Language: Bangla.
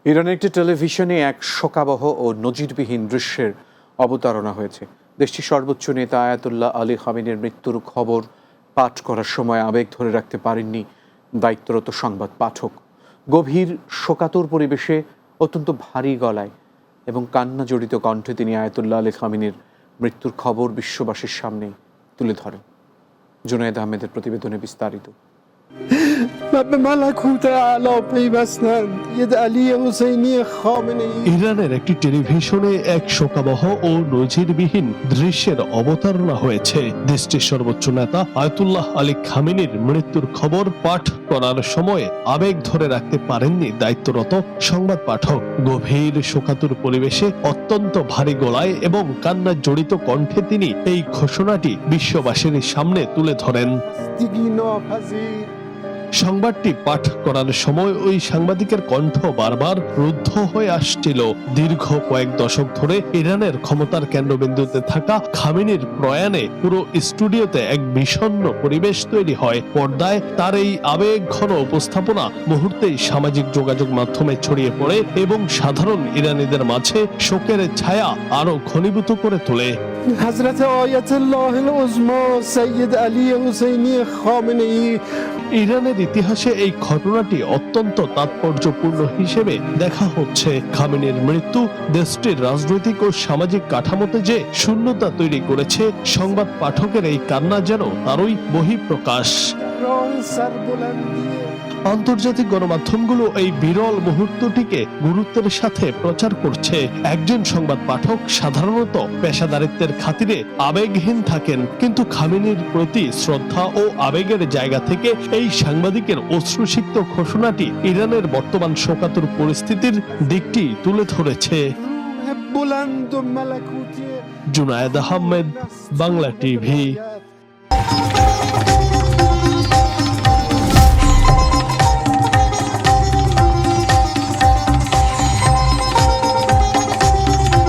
ইরানের একটি টেলিভিশনে এক শোকাবহ ও নজিরবিহীন দৃশ্যের অবতারণা হয়েছে। দেশটির সর্বোচ্চ নেতা আয়াতুল্লাহ আলী খামেনির মৃত্যুর খবর পাঠ করার সময় আবেগ ধরে রাখতে পারেননি দায়িত্বরত সংবাদ পাঠক। গভীর শোকাতুর পরিবেশে অত্যন্ত ভারী গলায় এবং কান্না জড়িত কণ্ঠে তিনি আয়াতুল্লাহ আলী খামেনির মৃত্যুর খবর বিশ্ববাসীর সামনে তুলে ধরেন। জুনায়েদ আহমেদের প্রতিবেদনে বিস্তারিত। ইরানের একটি টেলিভিশনে এক শোকাবহ ও নজিরবিহীন দৃশ্যের অবতারণা হয়েছে। দেশটির সর্বোচ্চ নেতা আয়াতুল্লাহ আলী খামেনির মৃত্যুর খবর পাঠ করার সময় আবেগ ধরে রাখতে পারেননি দায়িত্বরত সংবাদ পাঠক। গভীর শোকাতুর পরিবেশে অত্যন্ত ভারী গলায় এবং কান্না জড়িত কণ্ঠে তিনি এই ঘোষণাটি বিশ্ববাসীর সামনে তুলে ধরেন। সংবাদটি পাঠ করার সময় ওই সাংবাদিকের কণ্ঠ বারবার রুদ্ধ হয়ে আসছিল। দীর্ঘ কয়েক দশক ধরে ইরানের ক্ষমতার কেন্দ্রবিন্দুতে থাকা খামেনির প্রয়াণে পুরো স্টুডিওতে এক বিষণ্ণ পরিবেশ তৈরি হয়। পর্দায় তার এই আবেগঘন উপস্থাপনা মুহূর্তেই সামাজিক যোগাযোগ মাধ্যমে ছড়িয়ে পড়ে এবং সাধারণ ইরানিদের মাঝে শোকের ছায়া আরো ঘনীভূত করে তোলে। হযরত আয়াতুল্লাহ আল-উযমা সাইয়্যিদ আলী হুসাইনি খামেনি। ইরানের ইতিহাসে এই ঘটনাটি অত্যন্ত তাৎপর্যপূর্ণ হিসেবে দেখা হচ্ছে। খামেনির মৃত্যু দেশটির রাজনৈতিক ও সামাজিক কাঠামোতে যে শূন্যতা তৈরি করেছে, সংবাদ পাঠকের এই কান্না যেন তারই বহিঃপ্রকাশ। আন্তর্জাতিক গণমাধ্যমগুলো এই বিরল মুহূর্তটিকে গুরুত্বের সাথে প্রচার করছে। একজন সংবাদ পাঠক সাধারণত পেশাদারিত্বের খাতিরে আবেগহীন থাকেন, কিন্তু খামেনির প্রতি শ্রদ্ধা ও আবেগের জায়গা থেকে এই সাংবাদিকের অশ্রুসিক্ত ঘোষণাটি ইরানের বর্তমান শোকাতুর পরিস্থিতির দিকটি তুলে ধরেছে। জুনায়েদ আহমেদ, বাংলা টিভি।